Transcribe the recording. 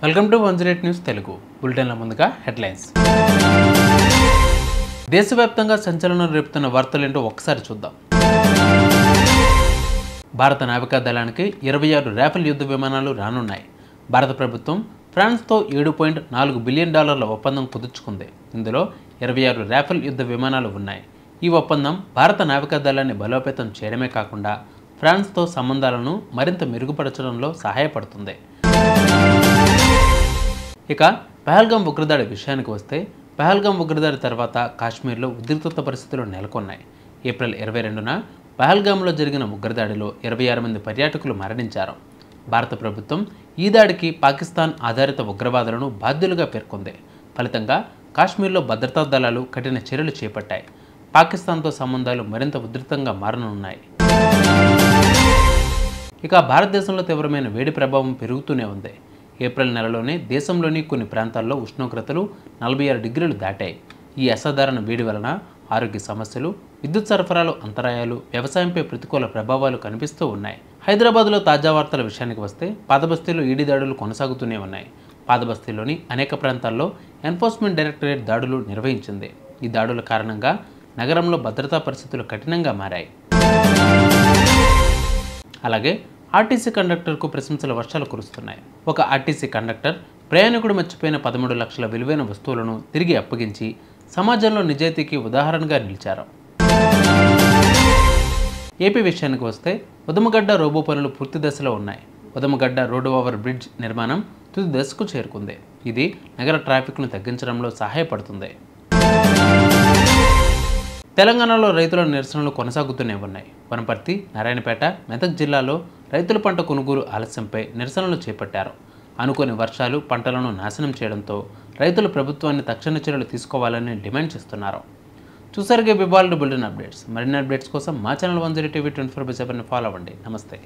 Welcome to 108 news Telugu బులెటిన్ల ముందుగా headlines. దేశవ్యాప్తంగా సంచలనం రేపుతున్న వార్తలేంటో ఒకసారి చూద్దాం. భారత నావికా దళానికి 26 రాఫెల్ యుద్ధ విమానాలు రానున్నాయి. భారత ప్రభుత్వం ఫ్రాన్స్తో $7.4 బిలియన్ ఒప్పందం కుదుర్చుకుంది. ఇందులో 26 రాఫెల్ యుద్ధ విమానాలు ఉన్నాయి. ఈ ఒప్పందం భారత నావికా దళాన్ని బలోపేతం చేయడమే కాకుండా ఫ్రాన్స్తో సంబంధాలను మరింత మెరుగుపరచడంలో సహాయపడుతుంది. ఇక పహల్గామ్ ఉగ్రదాడి విషయానికి వస్తే, పహల్గామ్ ఉగ్రదాడి తర్వాత కాశ్మీర్లో ఉద్రిక్తత పరిస్థితులు నెలకొన్నాయి. ఏప్రిల్ 22న పహల్గామ్లో జరిగిన ఉగ్రదాడిలో 26 మంది పర్యాటకులు మరణించారు. భారత ప్రభుత్వం ఈ దాడికి పాకిస్తాన్ ఆధారిత ఉగ్రవాదులను బాధ్యులుగా పేర్కొంది. ఫలితంగా కాశ్మీర్లో భద్రతా దళాలు కఠిన చర్యలు చేపట్టాయి. పాకిస్తాన్తో సంబంధాలు మరింత ఉధృతంగా మారనున్నాయి. ఇక భారతదేశంలో తీవ్రమైన వేడి ప్రభావం పెరుగుతూనే ఉంది. ఏప్రిల్ నెలలోనే దేశంలోని కొన్ని ప్రాంతాల్లో ఉష్ణోగ్రతలు 46 డిగ్రీలు దాటాయి. ఈ అసాధారణ వేడి వలన ఆరోగ్య సమస్యలు, విద్యుత్ సరఫరాలో అంతరాయాలు, వ్యవసాయంపై ప్రతికూల ప్రభావాలు కనిపిస్తూ ఉన్నాయి. హైదరాబాద్లో తాజా వార్తల విషయానికి వస్తే, పాతబస్తీలో ఈడీ దాడులు కొనసాగుతూనే ఉన్నాయి. పాతబస్తీలోని అనేక ప్రాంతాల్లో ఎన్ఫోర్స్మెంట్ డైరెక్టరేట్ దాడులు నిర్వహించింది. ఈ దాడుల కారణంగా నగరంలో భద్రతా పరిస్థితులు కఠినంగా మారాయి. అలాగే ఆర్టీసీ కండక్టర్కు ప్రశంసల వర్షాలు కురుస్తున్నాయి. ఒక ఆర్టీసీ కండక్టర్ ప్రయాణికుడు మర్చిపోయిన 13 లక్షల విలువైన వస్తువులను తిరిగి అప్పగించి సమాజంలో నిజాయితీకి ఉదాహరణగా నిలిచారు. ఏపీ విషయానికి వస్తే, ఉదమగడ్డ రోబో పనులు పూర్తి దశలో ఉన్నాయి. ఉదమగడ్డ రోడ్ ఓవర్ బ్రిడ్జ్ నిర్మాణం తుది దశకు చేరుకుంది. ఇది నగర ట్రాఫిక్ను తగ్గించడంలో సహాయపడుతుంది. తెలంగాణలో రైతుల నిరసనలు కొనసాగుతూనే ఉన్నాయి. వనపర్తి, నారాయణపేట, మెదక్ జిల్లాలో రైతుల పంట కొనుగోలు ఆలస్యంపై నిరసనలు చేపట్టారు. అనుకోని వర్షాలు పంటలను నాశనం చేయడంతో రైతులు ప్రభుత్వాన్ని తక్షణ చర్యలు తీసుకోవాలని డిమాండ్ చేస్తున్నారు. చూసారుగా ఇవాళ బులెటిన్ అప్డేట్స్. మరిన్ని అప్డేట్స్ కోసం మా ఛానల్ 108 TV 24/7 ఫాలో అవ్వండి. నమస్తే.